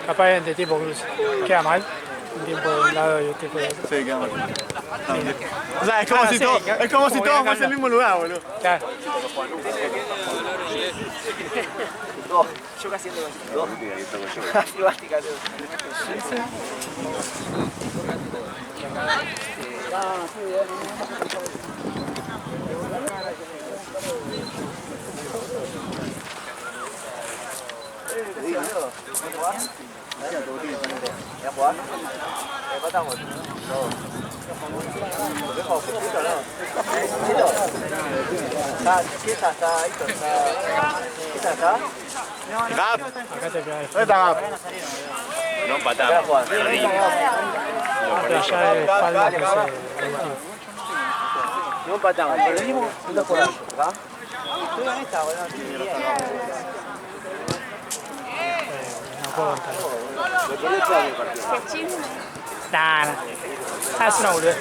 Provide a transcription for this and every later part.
Y capaz de tiempo cruce. Queda mal. Un tiempo de un lado y un tiempo de otro. Sí, queda mal. O sea, es como si todos fuesen el mismo lugar, boludo. Claro. Yo casi ando con acrobática. ¿Ya jugar? Empatamos. ¿Lo dejo justito o no? ¿Quién está ahí? ¿Quién está? Gap. Acá te queda. ¿Dónde está Gap? No empatamos. Allá de espalda que se... No empatamos, perdimos 2 por 8, ¿verdad? Estoy en esta, boludo. No puedo contar. Me perdí todo el partido. Nah. Es una boludez.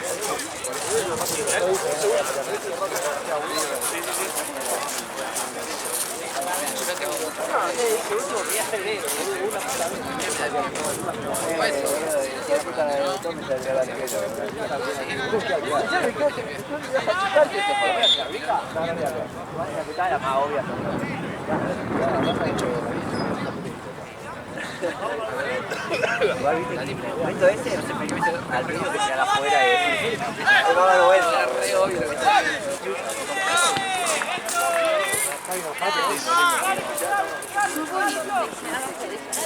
Momento ese, no sé por qué me hizo al medio que quedara afuera y decir, no dar vuelta, re obvio.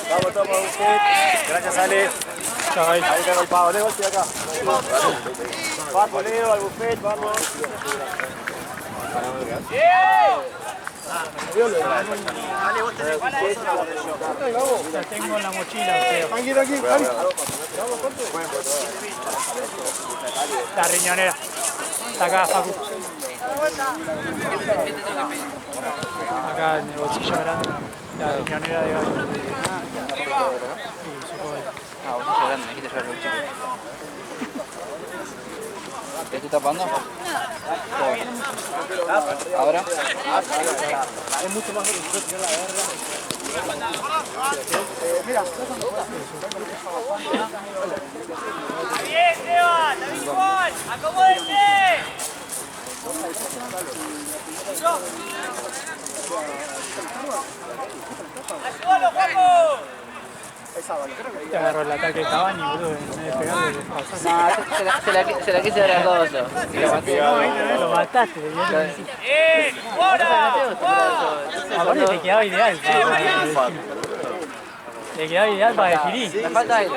Vamos, toma, usted. Gracias, Ale. Chao, ahí. Ahí tengo el pavo. Leo, estoy acá. Vamos, Leo, al buffet, vamos. La tengo en la mochila, creo. Tranquilo, aquí. La riñonera. Está acá, Facu. Acá en el bolsillo grande. La riñonera de Gaby. Sí, supongo que... Bolsillo grande, me quita llevar el chico. ¿Te estoy tapando? Todo bien. ¿Ahora? Es mucho más difícil que la guerra. Mira, ¡Está bien, Seba! ¡Está bien igual! ¡Acomódense! ¡Ayúdalo, Juanjo! Te agarró el ataque de Cavani, boludo. En vez de pegarle, le pasaste. Se la quise dar a Coso. Lo mataste, le dieron encima. ¡Bien! ¡Fuera! Aparte te quedaba ideal. Te quedaba ideal para definir. Me falta él.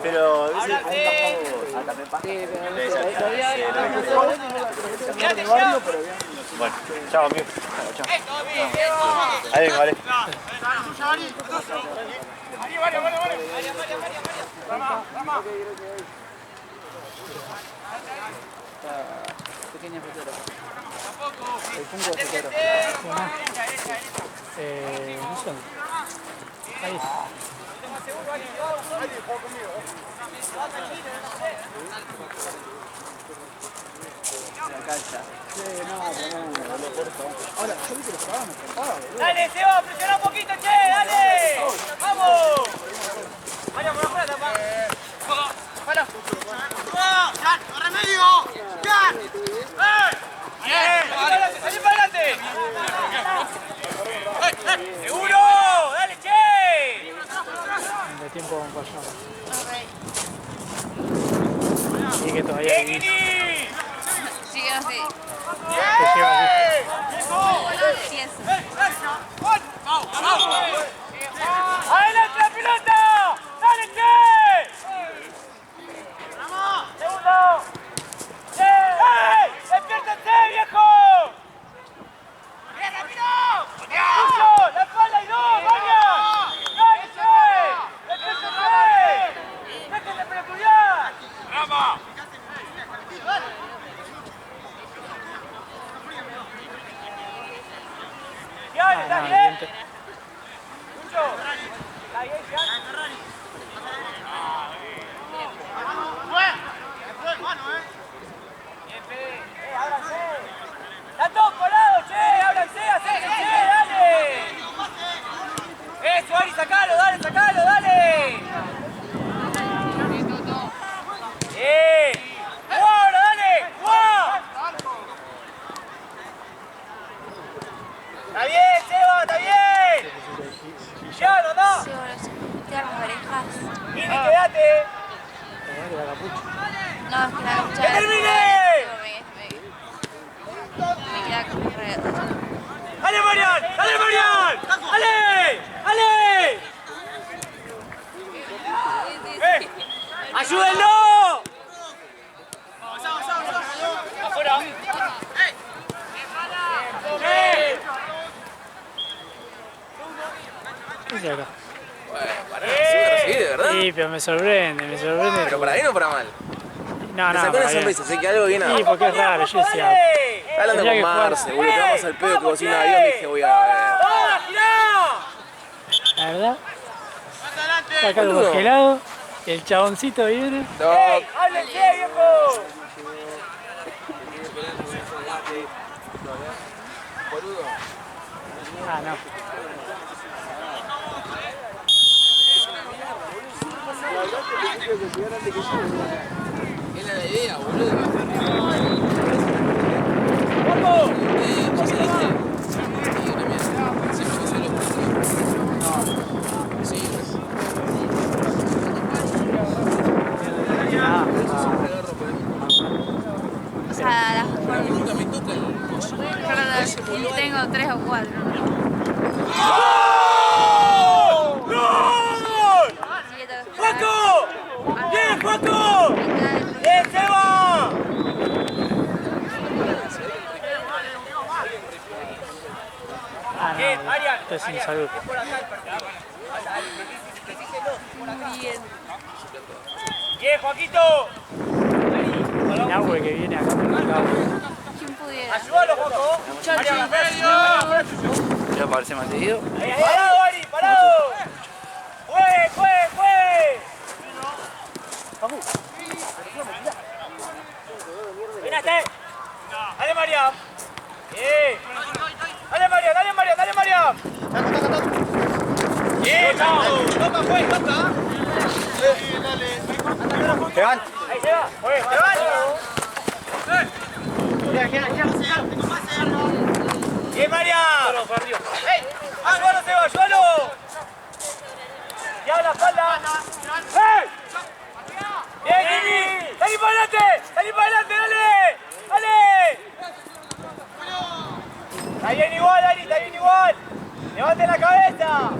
pero... Bueno, chao, amigo. Chao. Ahí vengo, vale. Pequeña futuro. El punto de futuro. No sé. Ahí. ¡Dale, Seba! ¡Presiona un poquito, che! ¡Dale! ¡Vamos! ¡Vaya por afuera, tapa! ¡Para! ¡Ya! ¡Corre medio! ¡Ya! ¡Eh! ¡Salí para adelante! ¡Seguro! ¡Dale, che! De tiempo con Payón. Y que todavía vivís. Siguen así. Te lleva así. Sí, es. ¡Adelante la pelota! ¡Dale, che! ¡Segundo! ¡Ey! ¡Despiértate, viejo! ¡Bien, rápido! ¡La espalda y dos! ¡Vaya! ¡Cállese! ¡Despiértate! ¡Déjenme pelotudear! ¡Rama! ¡Bien, está bien! ¡Lucho! ¿Está bien, Jean? Bien, Fede. ¡Ábranse! ¡Están todos colados, che! ¡Ábranse! ¡Acérquense! ¡Dale! Sí, bueno, se quedan las orejas. Ini, quédate. No, es que la capucha... ¡Que termine! Me queda como re... ¡Dale, Marian! ¡Dale, Marian! ¡Dale! ¡Dale! ¡Ayúdenlo! ¡Afuera! ¿Qué hace acá? Para, sí, de verdad. Sí, pero me sorprende, me sorprende. Pero para bien o para mal. No, Te no, sacó para una bien. sonrisa, sé que algo viene. Sí, porque es raro, yo decía. Está hablando Tenía con que jugar. Marce, boludo, te vamos al pedo que vos sin un avión, dije voy a ver. ¡Toda, girá! La verdad. Está acá algo congelado. El chaboncito viene. ¡Ey! ¡Háblense, viejo! Ah, no. Es la idea, boludo. ¡Vamos! ¿Ya se dice? Sí, yo también. Siempre que sale por sí. O sea, las formas... Nunca me toca el coso. Pero tengo 3 o 4. ¡Gol! ¡Juaco! ¡Bien, Juaco! ¡Bien, Seba! Ah, Bien, no. Arian. Esto es sin salud. Por acá el partido. Bien. Bien, Joaquito. Nahue que viene acá complicado. ¿Quién pudiera? Ayúdalo, Joaco. Arian, afuera tuyo. ¿Ya parece mantenido? Parado, Ari, parado. ¡Fue! ¡Venate! ¡Dale, Mariam! ¡Bien! ¡Dale, Mariam! ¡Bien! ¡Toca, pues! ¡Toca! Esteban. ¡Ahí se va! ¡Muy bien! ¡Bien, Mariam! ¡Ey! ¡Ayúdalo, Seba! ¡Ayúdalo! ¡Ya la espalda! ¡Ey! ¡Bien, Kini! ¡Salí para adelante! ¡Dale! ¡Dale! Está bien igual, Ari, está bien igual. ¡Levante la cabeza!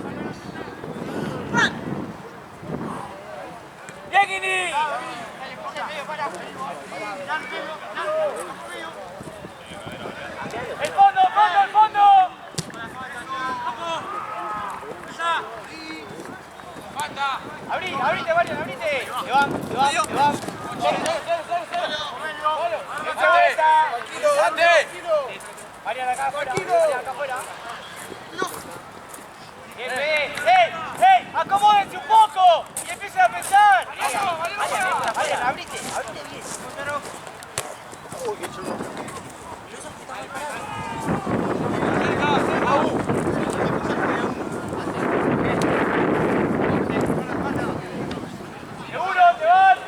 ¡Bien, Kini! ¡El fondo! ¡Abrite, Marian, abrite! ¡Levant! Marian, acá afuera. ¡Ey! ¡Acomódense un poco! Y empiecen a pensar. Marian, abrite bien. ¡Seguro, te vas!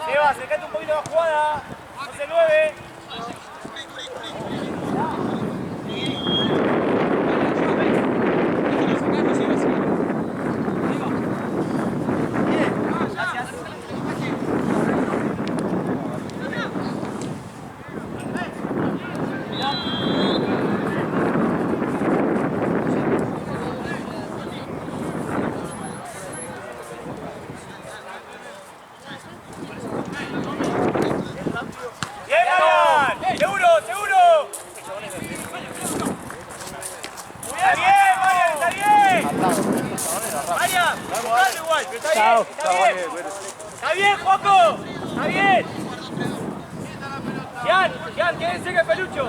Seba, acercate un poquito a la jugada. No se mueve. ¡Bien, Marian! ¡Seguro! ¡Está bien, Marian! ¡Está bien! Marian, dale igual, pero está bien, está bien. Está bien, Joaco, está bien. Gian, quédense que pelucho.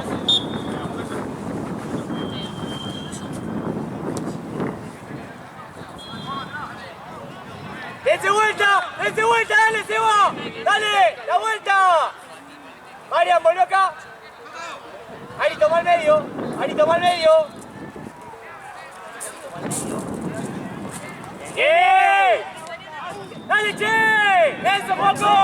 ¡Dense vuelta! ¡Dale, Seba! ¡Dale! ¡La vuelta! Marian, volvió acá. Ari, toma al medio. ¡Bien! ¡Dale, Che! ¡Eso, Joaco!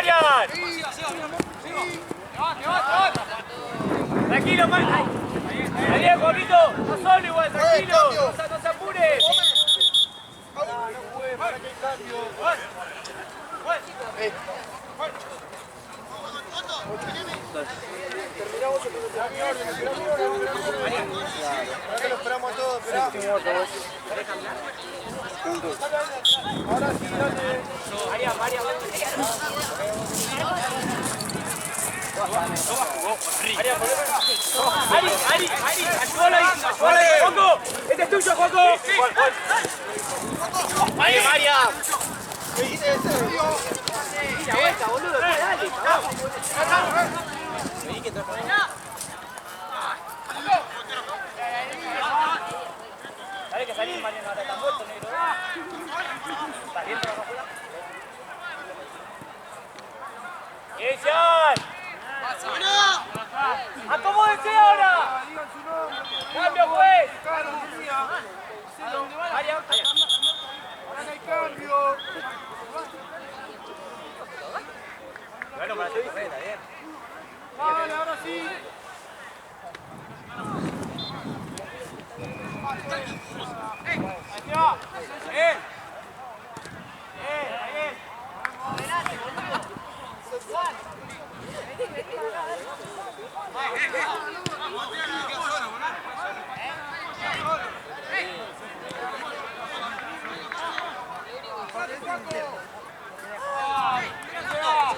Marian! Tranquilo, Marian. Ahí, Juanito. No solo igual, tranquilo. No se apure. Que lo esperamos todos, esperá. Ahora sí, dale. María. Ari, ayúdalo ahí. Juanco, este es tuyo, Juanco. Ahí, María. Mira, vuelta, boludo, dale, vamos. Dale que salís, María, no está tan vuelto, negro. Saliendo la afuera. ¡Echan! ¡Acomódense ahora! ¡Cambio, pues! María, Ahora no hay cambio. bueno, para hacer carrera, bien. Vale, ahora sí.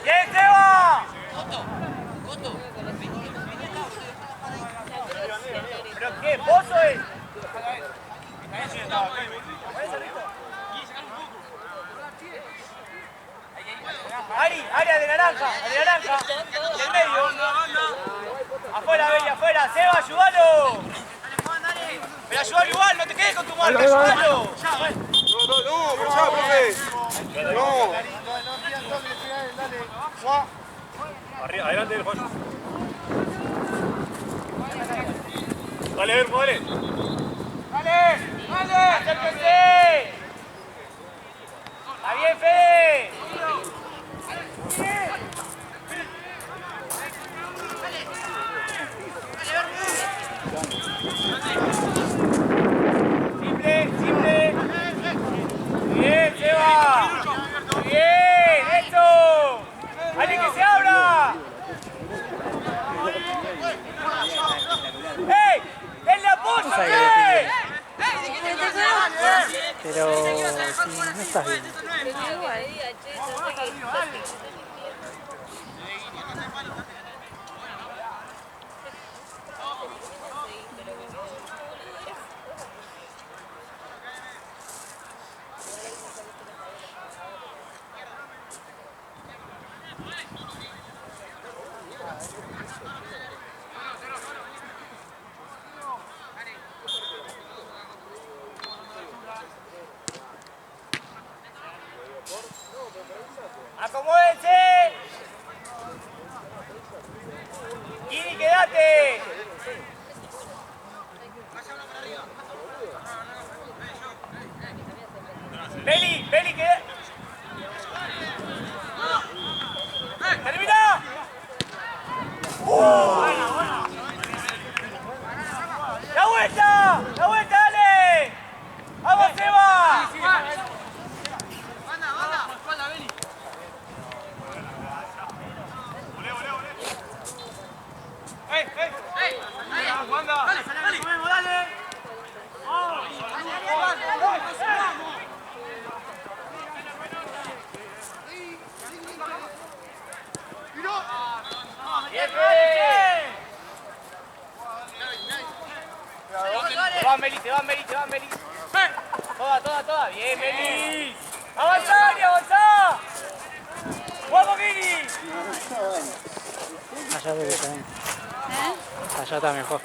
¡Bien, Seba! ¿Pero qué? ¿Pozo es? Área de naranja, del medio. Afuera, Bella, afuera. Seba, ayúdalo. Pero ayúdalo igual, no te quedes con tu marca, ayúdalo. No, profe. No. Arriba, adelante del Juan. Dale, Verbo, dale. ¡Dale! ¡Acérquense! ¡Está bien, Fede! Simple. Bien, Seba. Bien, eso. ¡Alguien que se abra! ¡Ey! ¡Denle apoyo! ¡Ey! Pero si no estás bien. ¡Acomódense! ¡Kini, quédate! ¡Beli, quédate! ¡Termina! ¡La vuelta, dale! ¡Vamos, Seba! Te van, Meli. Toda. Bien, Meli. Avanzá. ¡Vamos, Meli! Allá debe estar bien. Allá está mejor.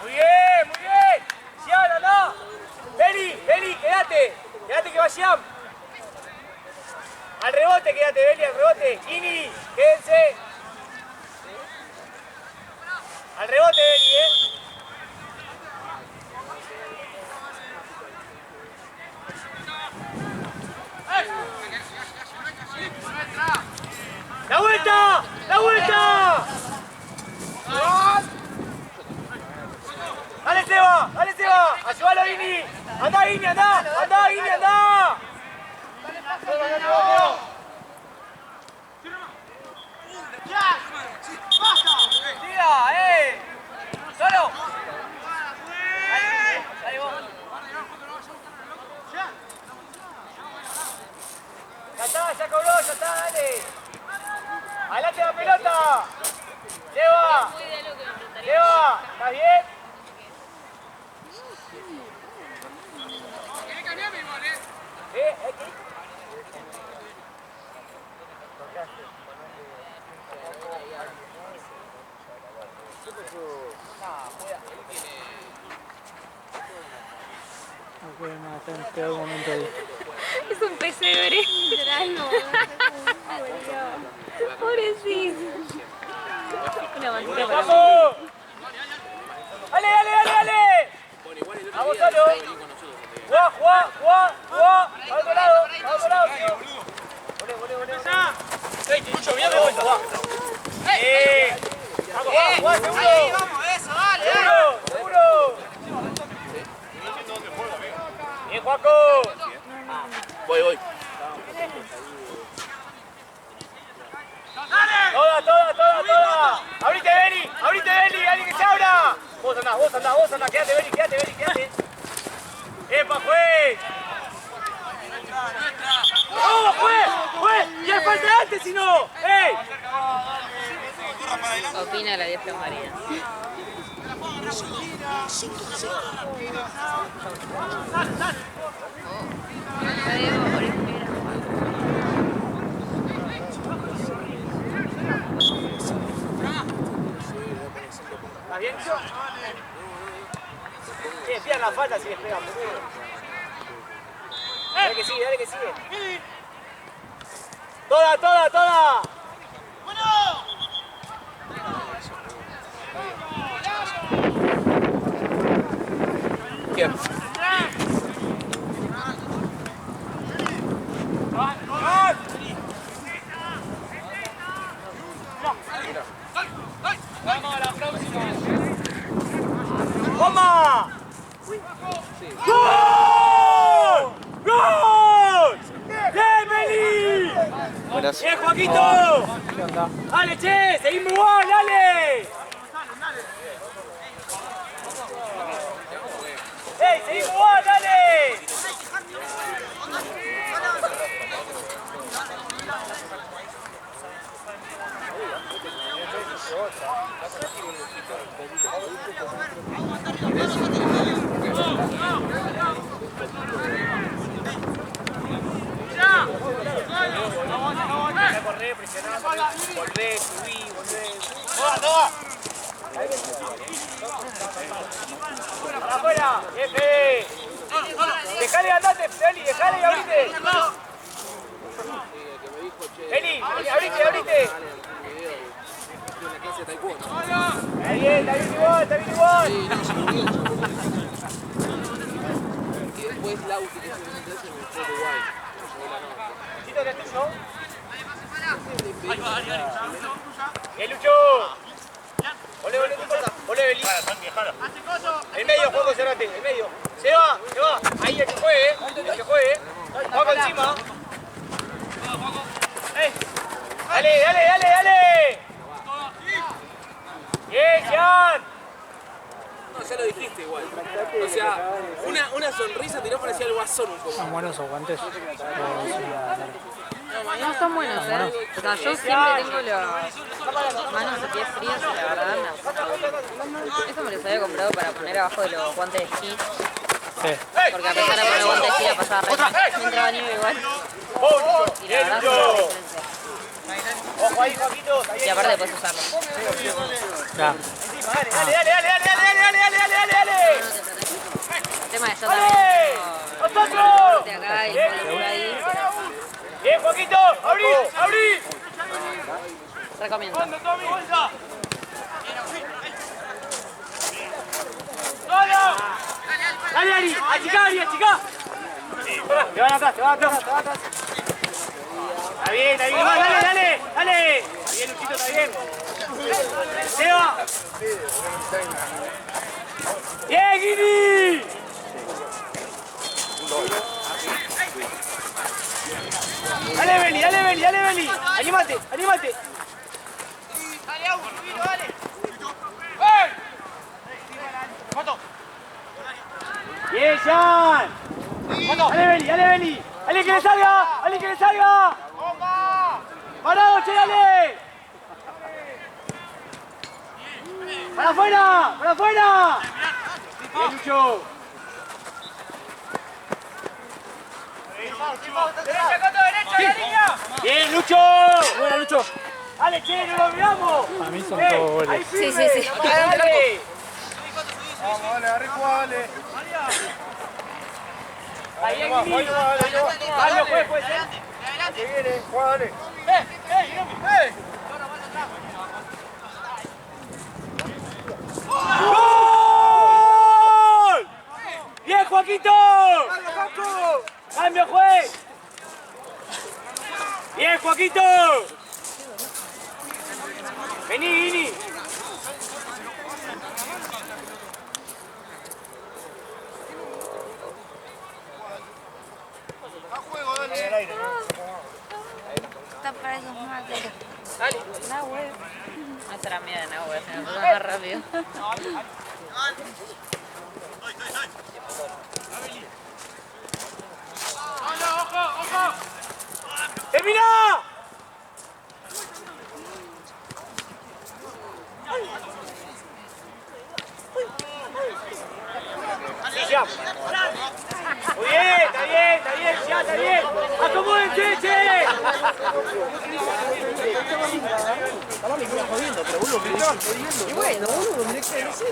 Muy bien. Sian, andá. Beli, quédate que va Sian. Al rebote, quédate, Beli, al rebote. Kini, quédense. Al rebote, Beli, Guini! ¡Andá, Guini, andá! ¡Andá, Guini, andá! ¡Tira, ¡Solo! Dale vos. Ya está, ya cobró, ya está, dale. Adelante la pelota. Lleva. Lleva. ¿Estás bien? No puede más, está en peor momento ahí. Es un pesebre. Pobrecito. Una bandera para ¡Vamos! ¡Dale, dale, dale, dale! ¡Vamos solo! ¡Juá! ¡A otro lado, tío! ¡Volé! Lucho, mirá de vuelta, va. ¡Vamos, juá, seguro! Ahí, vamos, eso, dale. ¡Seguro! ¡Bien, Juaco! Voy. ¡Toda! ¡Abrite, Beli! ¡Alguien que se abra! Vos andá, quédate, Beli. ¡Epa, juez! ¡No, juez! ¡Y hay falta antes, si no! ¡Ey! Opina la 10 Marina. ¿Estás bien? Pierda la falta si les pega. Dale que sigue. ¡Toda! ¿Quién? Vamos a la próxima. ¡Toma! ¡Gol! ¡Bien, Beli! Buenas. ¡Bien, Joaquito! ¿Qué onda? ¡Dale, che! ¡Seguimos igual, dale! ¡Ey, seguimos igual, dale! Corre, presionamos, volvé, subí. ¡Toma! ¡Afuera! ¡F! ¡Dejale andate, Eli! ¡Dejale y abrite! ¡Eli! ¡Abrite! Está bien igual. Y después Lauti, que es el que se me fue Uruguay. Chito, ¿qué es tuyo? ¡Bien, Lucho! ¡Ole, no importa! ¡Ole, Beli! El medio, Juaco Cerrate, el medio. Se va. Ahí el que juegue. Juaco encima. ¡Dale! ¡Bien, Jan! No, ya lo dijiste igual. O sea, una sonrisa tiró parecía el Guasón un poco. ¿Son buenos o guantes? No son buenos, O sea, yo siempre tengo las manos y pies fríos y la verdad eso me los había comprado para poner abajo de los guantes de esquí. Sí. Porque a pesar de poner guantes de esquí la pasaba re mal. Me entraba nieve igual. Y la verdad fue una excelente. Ojo ahí, Joaquito. Y aparte puedes usarlo. Ya. Dale. El tema de yo también ¡Nosotros! de acá y por ahí. Bien, Joaquito. Abrí. Recomiendo. Dale, Ari. Achicá. Te van atrás. Está bien. Dale. Está bien, Luchito, está bien. Seba. Bien, Guini. Dale, Beli, dale, Beli, dale, Beli. Anímate, anímate. Dale, Agus, subilo, dale. Bien, Jan. Dale, Beli, dale, Beli. ¡Dale que le salga! ¡Dale que le salga! ¡Parado, che, dale! ¡Para afuera! ¡Para afuera! ¡Bien, Lucho! ¡Derecha, Coto, derecha, la línea! ¡Bien, Lucho! ¡Buena, Lucho! ¡Dale, che, no lo olvidamos! Para mí son todos goles. Sí, sí, sí. ¡Dale! Vamos, dale, arriba, dale. Ahí, ahí, ahí. Dale, juez, puede ser. Que viene, juega, dale. ¡Gol! ¡Bien, Joaquito! ¡Cambio, juez! ¡Bien, Joaquito! Vení, Vini. Está para esos mates. Dale. Nahuel. No será mía de Nahuel, se me pasa más rápido. ¡Termina! Ya. Muy bien, está bien, ya está bien. ¡Acomódense, che! Y bueno, boludo, mirá que no sé.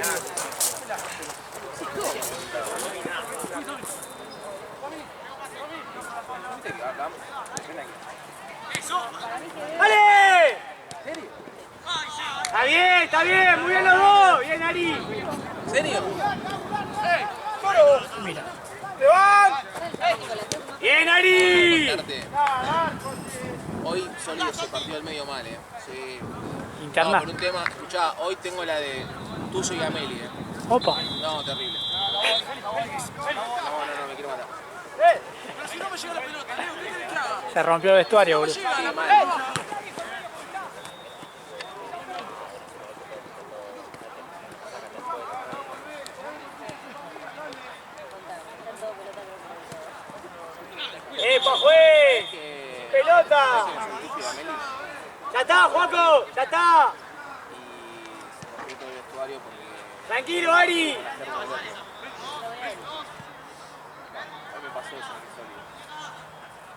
¡Dale! Está bien, muy bien los dos. Bien, Ari. ¿En serio? Mira. Bien, Ari. Contarte. Hoy sólido ese partido del medio mal, Sí. Interna. No, por un tema, escuchá, hoy tengo la de tuyo y Ameli, Opa. No, terrible. No, me quiero matar. Pero si no me llega la pelota, Leo, ¿qué querés que haga? Se rompió el vestuario, boludo. Sí, mal. ¡Epa, juez! ¡Pelota! ¡Ya está, Juaco! ¡Ya está! Y se rompió todo el vestuario porque ¡Tranquilo, Ari! hoy me pasó eso, sólido.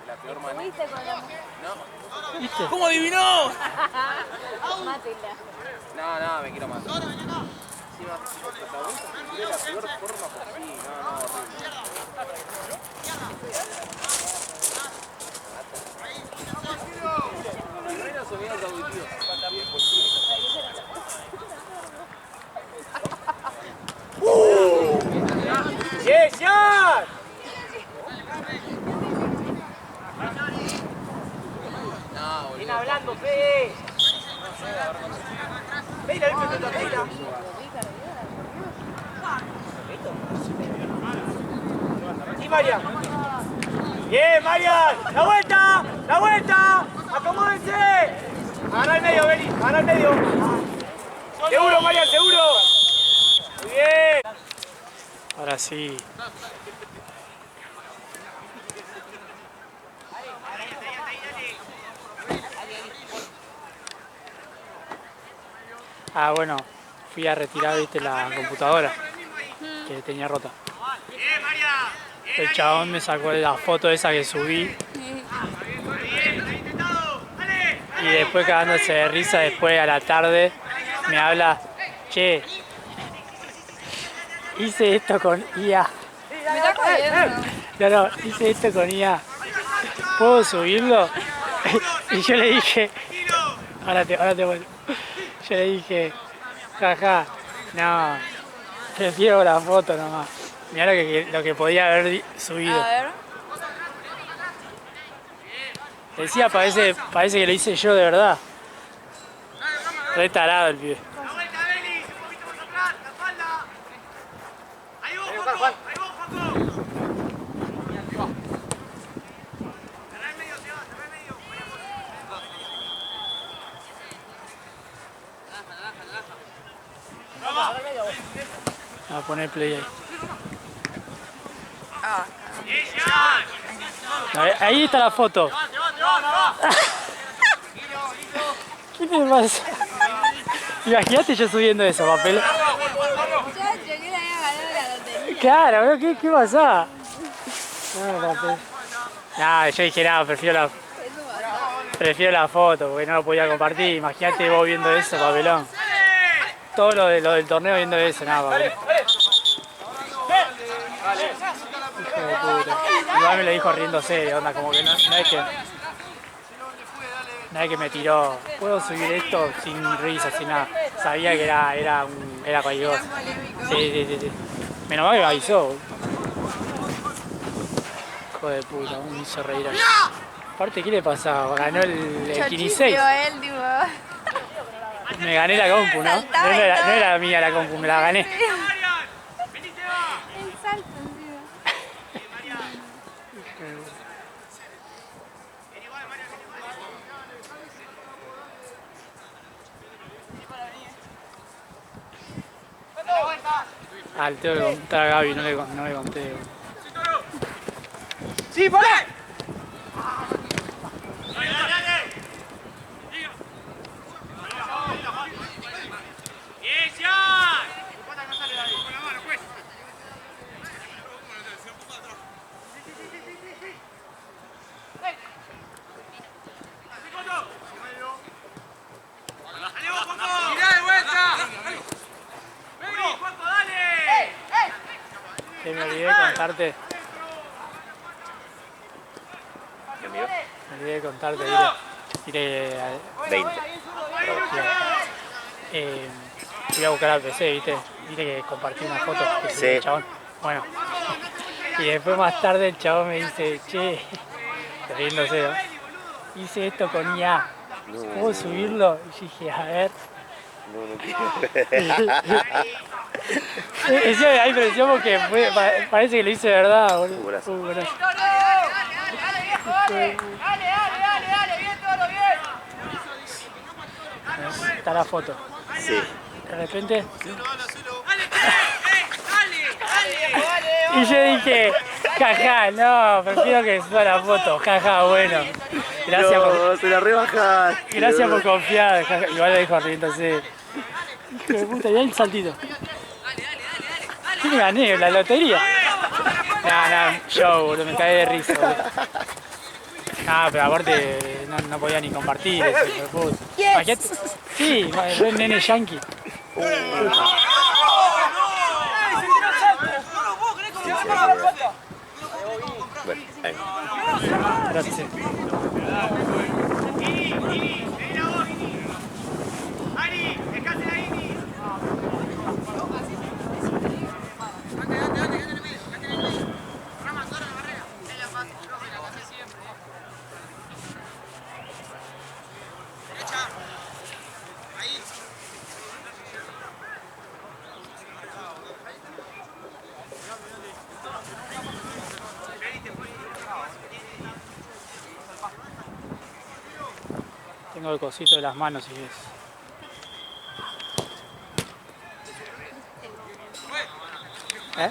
De la peor manera. No. ¿Cómo adivinó? No, me quiero matar. Encima, los protagonistas de la peor forma posible. No, horrible. Primero los sonidos auditivos. Y después ¡Yes, ya! No, Viene boludo. hablando, Fede. Peila, el pelota, peila. Sí, Marian. Bien, Marian. ¡La vuelta! ¡La vuelta! ¡Acomódense! Agarra el medio, Beli. Agarra el medio. Seguro, Marian, seguro. Muy bien. Ahora sí. Ah, bueno, fui a retirar, viste, la computadora que tenía rota. El chabón me sacó la foto esa que subí y después cagándose de risa, después a la tarde me habla, che, hice esto con IA. Me está jodiendo. No, hice esto con IA. ¿Puedo subirlo? Y yo le dije, ahora te vuelvo. Yo le dije, jaja, no, prefiero la foto nomás. Mirá lo que podía haber subido. A ver. Decía, parece que lo hice yo de verdad. Re tarado el pibe. La vuelta, Beli. Un poquito más atrás. La espalda. Ahí vos, Joaco. Ahí vos, Joaco. A poner play ahí. Ahí está la foto. ¿Qué te pasa? Imagínate yo subiendo eso, papel. Claro, bro, ¿qué pasaba? No, papel. No, yo dije nada, prefiero la foto porque no lo podía compartir. Imagínate vos viendo eso, papelón. Todo lo del torneo viendo eso, nada, papel. Hijo de puta. Igual me lo dijo riéndose, onda, como que no es que me tiró. Puedo subir esto sin risa, sin nada. Sabía que era cualquier cosa. Sí. Menos mal que me avisó. Hijo de puta, me hizo reír ahí. Aparte, ¿qué le pasaba? Ganó el 15. Me gané la compu, ¿no? No era mía la compu, me la gané. El salto encima. Ah, le tengo que contar a Gaby, no le conté. ¡Sí, por ahí! Me olvidé de contarte. Me olvidé de contarte, diré 20. Fui a buscar al PC, ¿viste? Viste que compartí una foto que Sí. subió el chabón. Bueno. Y después más tarde el chabón me dice, che, riéndose, ¿no? Hice esto con IA. ¿Puedo subirlo? Y yo dije, a ver. Decía, hay presión porque parece que lo hice de verdad, boludo. Brazo. Brazo. Dale, bien, todo bien. Está la foto. Sí. De repente. Dale. Y yo dije, jaja, no, prefiero que suba la foto, jaja, bueno. Gracias No, se la rebajaste. Gracias por confiar, jaja. Igual lo dijo riéndose. Hijo de puta, ya el saltito. ¿Qué me gané? ¿La lotería? No, yo, boludo, me caí de risa, boludo. Pero aparte no podía ni compartir eso, hijo de puta. Imagínate. Sí, el nene yankee. Bueno, ahí. Gracias. Ari, dejate la Ini. Tengo el cosito de las manos si ves. ¿Eh?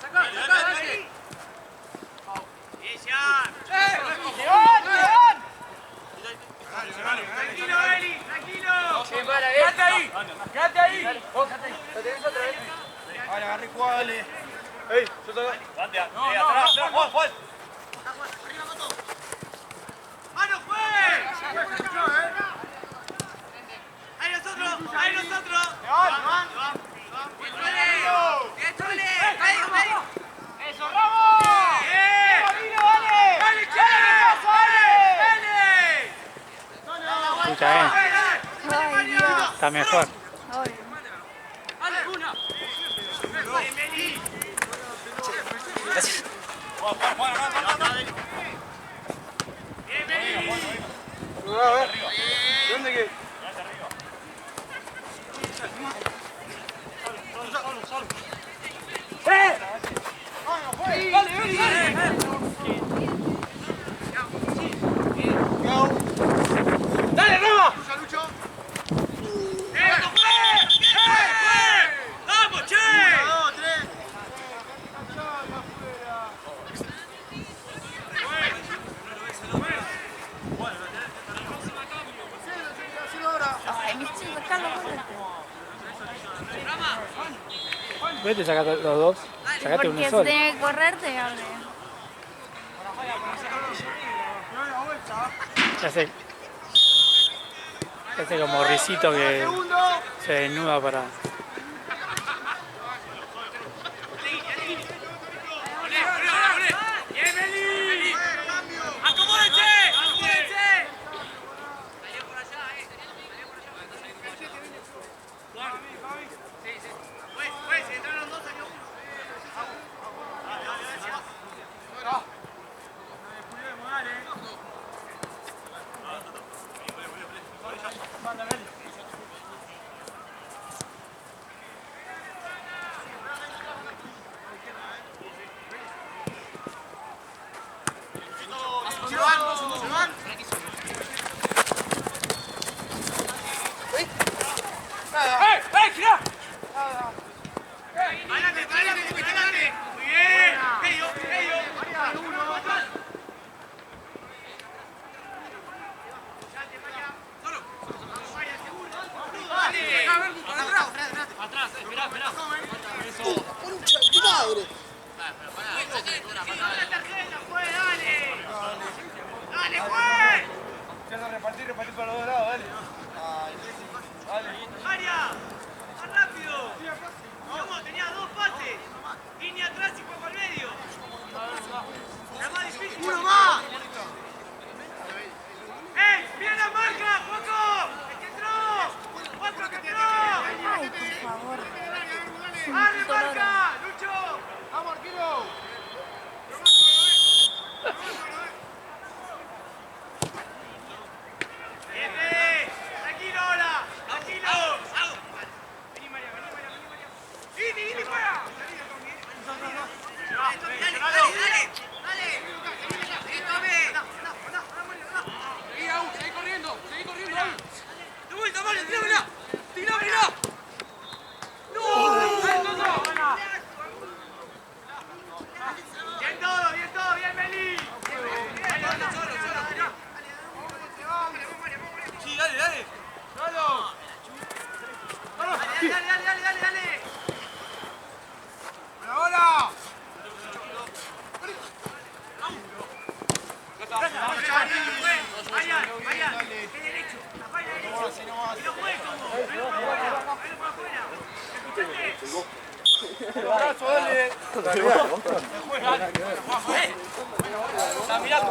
Sacala. Tranquilo, Eli, tranquilo. Quédate ahí. Vos, ¿lo tenés otra vez? Vale, agarré, jugá, dale. Ey, yo toco. Atrás, Juan. ¡Mano, fue! ¡Ahí nosotros! ¡Van! ¡Eso, Ramos! ¡Dale, Escucha, está mejor. Gracias. ¿Dónde qué? ¡Dale, Rama! ¡Vamos, che! Ay, mis chicos, Carlos, Vete, sacate los dos. Sacate uno porque se solo. tiene que correr, te hable. Hace como risito que se desnuda para. ¡Acomódense! ¡Acomódense! Se entraron dos años uno. ¡Ey, girá! ¡Adelante, adelante! ¡Muy bien! ¡Medio, medio! ¡Atrás! ¡Esperá, esperá! ¡Concha de tu madre! ¡La tarjeta, fue! ¡Dale! ¡Dale, fue! Repartir para los dos lados, dale. ¡Aria! ¡Más rápido! ¿Cómo? Tenía dos pases. Línea atrás y juego al medio. La más difícil. ¡Uno más! ¡Ey! ¡Viene la marca! ¡Poco! ¡El que entró! ¡Otro que entró! Ay, por favor. ¡Arre, marca! ¡Lucho! ¡Vamos, arquero! ¡Tranquilo ahora! ¡Tranquilo! Vení, María, vení, María, vení, María. ¡Vini, fuera! ¡Dale, dale! ¡Seguí corriendo! ¡De vuelta, Mario! ¡Tíramela! ¡Tíramela! ¡No! Bien todo, bien, Meli. Sí, dale. Dale. ¡Ahora! Vaya, qué derecho. Vaya derecho. Y no juegues como. Velo por afuera. ¿Escuchaste? ¡El brazo, dale! Está mirando.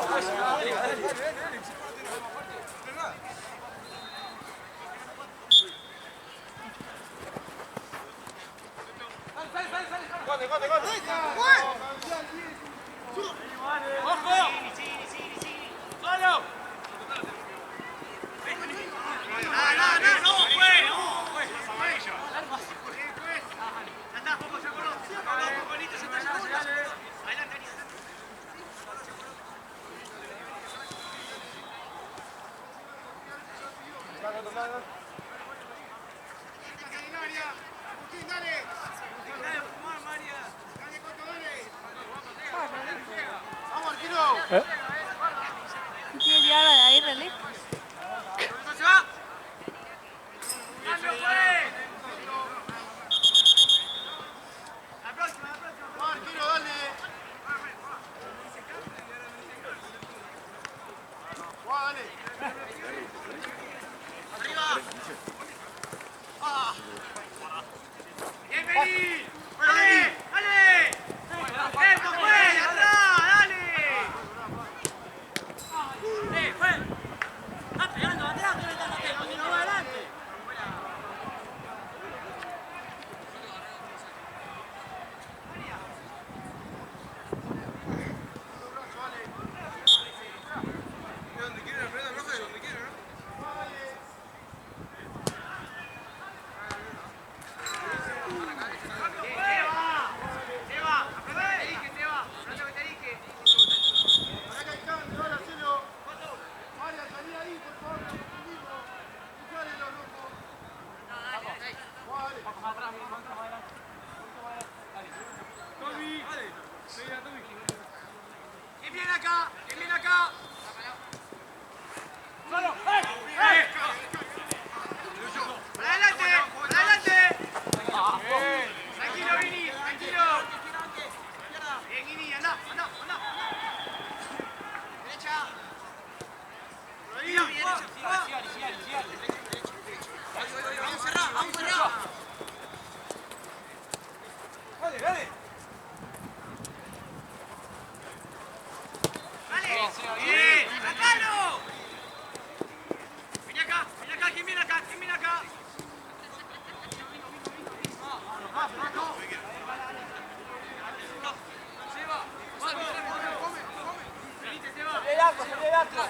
¡Ojo! ¡Solo! ¡No fue! Ya está, Poco, ya acordó. Poco, listo, ya está. Adelante, Ani. ¡Vamos, arquero! ¿Tiene que hablar de ahí, relief? ¿Se va? ¡Cambio, fue! La próxima. ¡Vamos, arquero, dale! ¡Dale! ¡Arriba! ¡Bien, vení! ¡Dale! ¡Dale! ¡Esto fue! ¡Atrás! ¡Dale! viene acá. Solo. Adelante, adelante. Tranquilo, Vini, tranquilo. Bien, Vini, anda. Derecha. Rodilla, bien. Vamos cerrar. Dale. Bien, sacalo. Vení acá, ¿quién viene acá? Salí el arco.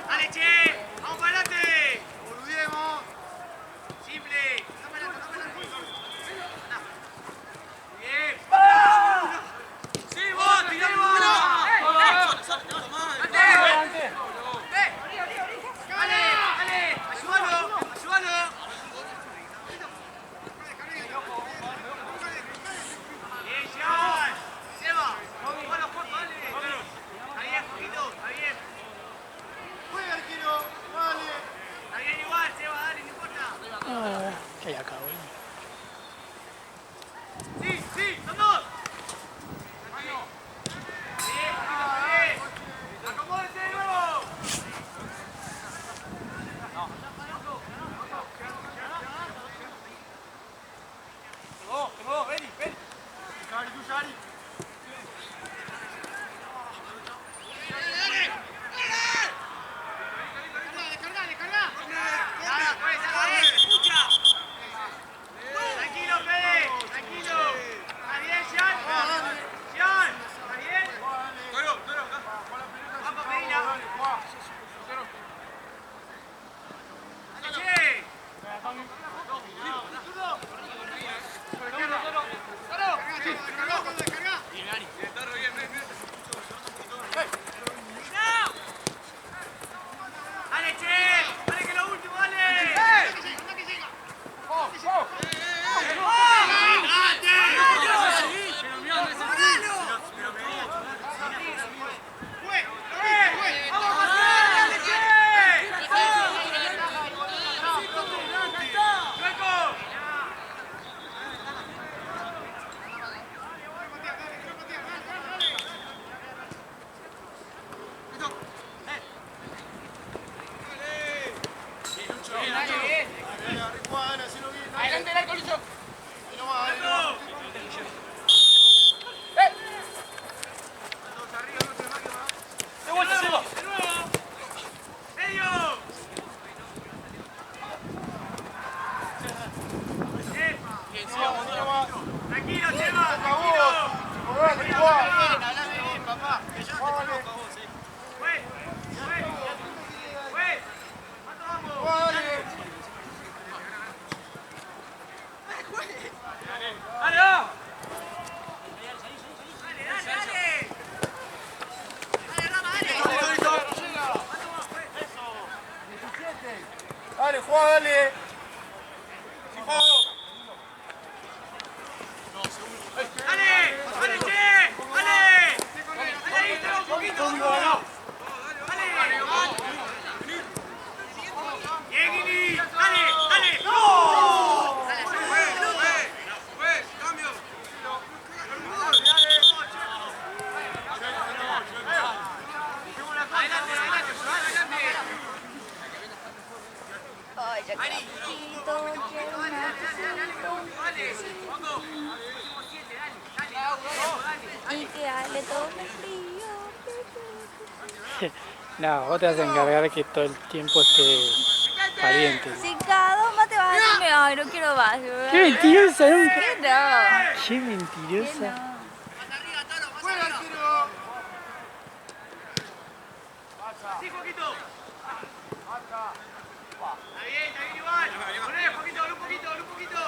Dale, che, vamos para adelante. Boludemos. Simple. Bien. Sí, vos, tirá vos. Dale, ayúdalo. Bien, Jean. Seba, bueno, dale. Está bien, poquito, está bien. Juega, arquero, dale. Está bien igual, Seba, dale, no importa. Que ya acabó. Sí, son dos. Bien. Acomódense de nuevo. Vamos, vení. Cari. Descarga. Nada, pues, escucha. Tranquilo, Fede, tranquilo. ¿Está bien, Jean? ¿Está bien? Vamos, Medina. Che. Dale, che. Dale, que lo último, dale. Adelante el arco, Lucho. De vuelta, Seba. De nuevo. Medio. Tranquilo, Seba. Tranquilo. Hablame bien, papá. Que yo te conozco a vos, Juez. ¿Cuánto vamos? Dale, va. Dale, juega, dale. Dale, che. Dale, un poquito. Bien, Guini. Dale. ¡No! Cambio. Adelante. Ay, ya queda poquito, quiero y que Ale todo me frío. No, vos te vas a encargar que todo el tiempo esté caliente. Si cada 2 más te vas a decirme, ay, no quiero más. ¡Qué mentirosa nunca! ¿Qué no? ¡Qué mentirosa! ¿Qué no? así, Joaquito. Está bien igual. Poné, Joaquito, un poquito.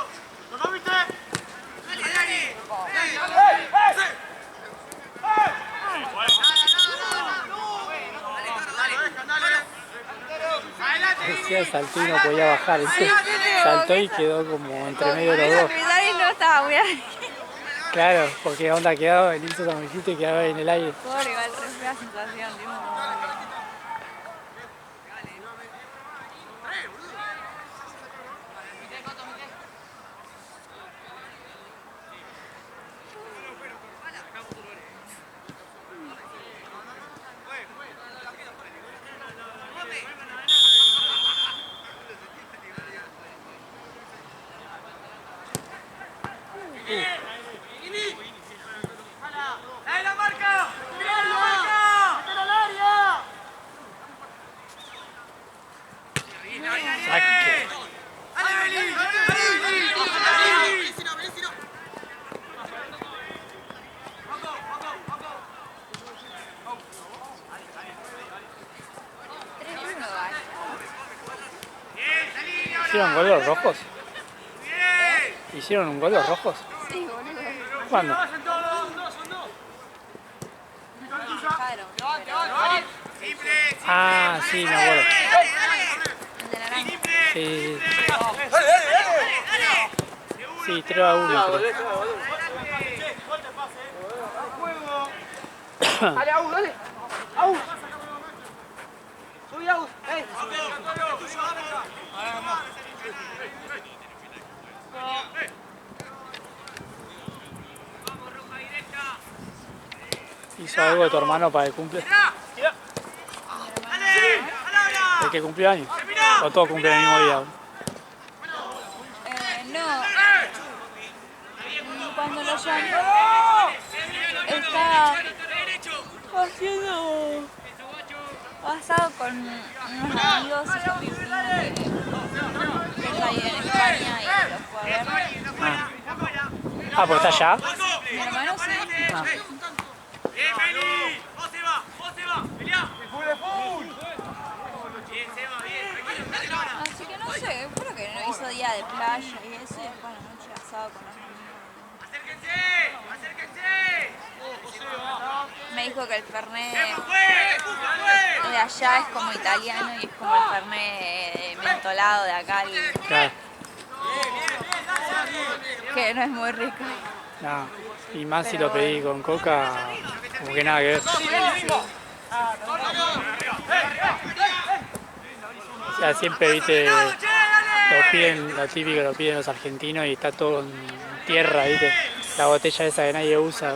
¿Lo viste? Dale, Dani. Decía saltó y no podía bajar. Ese saltó y quedó como entre medio de los dos. Dani no estaba muy bien. Claro, porque onda quedaba, él hizo como dijiste, quedaba en el aire. Pobre, igual, re fea sensación, tipo. ¡Dale la marca! ¡Mira la marca! ¡Mételo al área! Saque. ¡Dale, Beli! ¿Hicieron gol los rojos? ¿Hicieron un gol los rojos? Sí, boludo. ¿Cuándo? Bajaron, pero... Ah, sí, me acuerdo. El de naranja. Sí. Sí, 3-1. creo. Dale, Agus, dale. Agus. Subí, Agus. ¿Hizo algo de tu hermano para el cumple? ¿El que cumplió años? ¿O todos cumplen el mismo día? No. Cuando lo llamó, estaba haciendo pasado con unos amigos y con mi primo que está ahí en España y los fue a ver. Ah, ¿pero está allá? Mi hermano sí. Ah. ¡Bien, Beli! ¡Vos se va! ¡Peleá! Bien, Seba, bien. Tranquilo, dale ahora. Así que no sé, creo que no hizo día de playa y eso, y después a la noche asado con los amigos. ¡Acérquense! Me dijo que el fernet ¡Fue! de allá es como italiano y es como el fernet mentolado de acá, Claro. que no es muy rico. No. Y más si lo pedí con coca, como que nada que ver. O sea, siempre, viste, lo típico lo piden los argentinos y está todo en tierra, viste. La botella esa que nadie usa.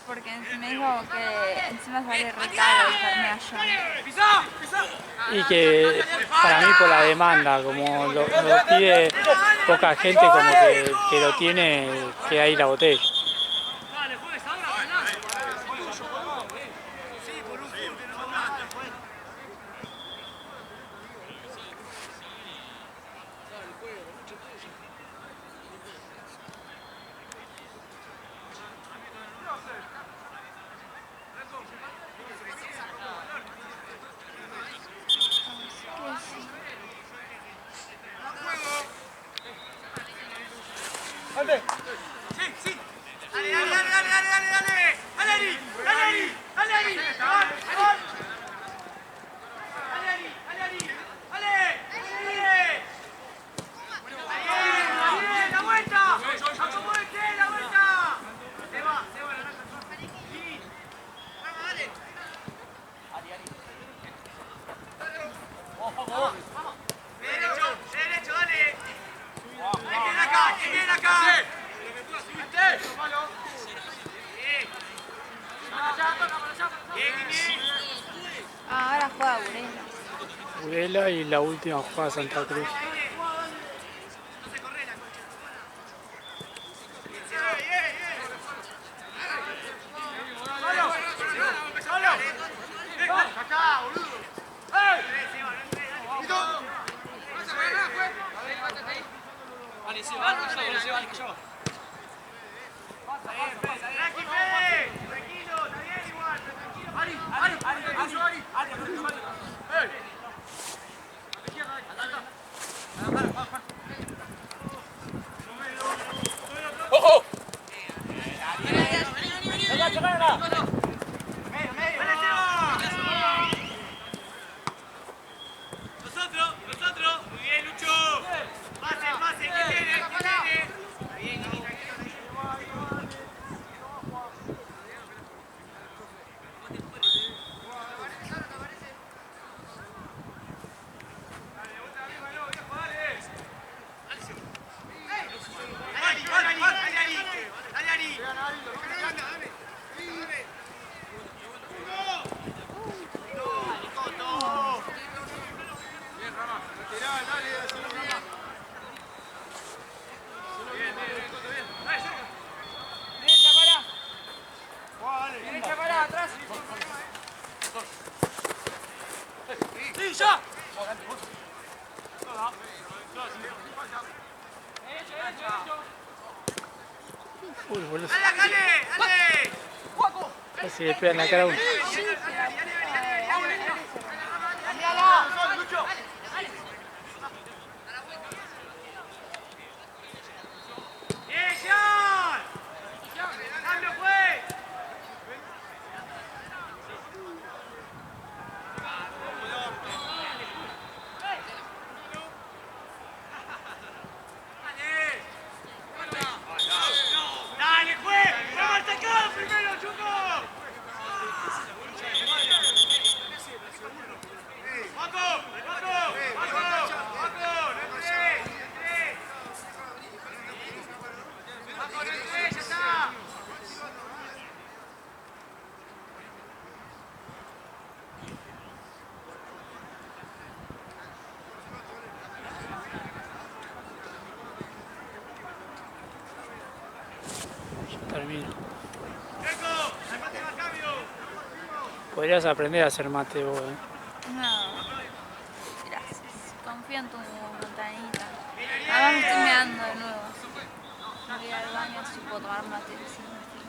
Porque me dijo que encima sale re caro el fernet allá. Y que para mí por la demanda, como lo pide poca gente, como que lo tiene, queda ahí la botella. Ahora juega Burela. Burela y la última jugada Santa Cruz. ¡Ojo! Nosotros. Muy bien, Lucho. Pase. ¿Quién viene? Está bien, Guita. Dale, Ari. Derecha para atrás. Sí, ya. Uy, boludo. Dale. Casi le pegan la cara a uno. Lucho. ¡Bien, John! ¡Cambio, pues! ¡Dale, pues! ¡Vamos atacado primero, Chuco! ¡Paco! ¡Ya está! Termino. ¡Checo! ¡Al mate más cambio! Podrías aprender a hacer mate vos, No. Gracias. Confío en tu montañita. Ahora me estoy meando de nuevo. Voy al baño si puedo tomar mate sin fin.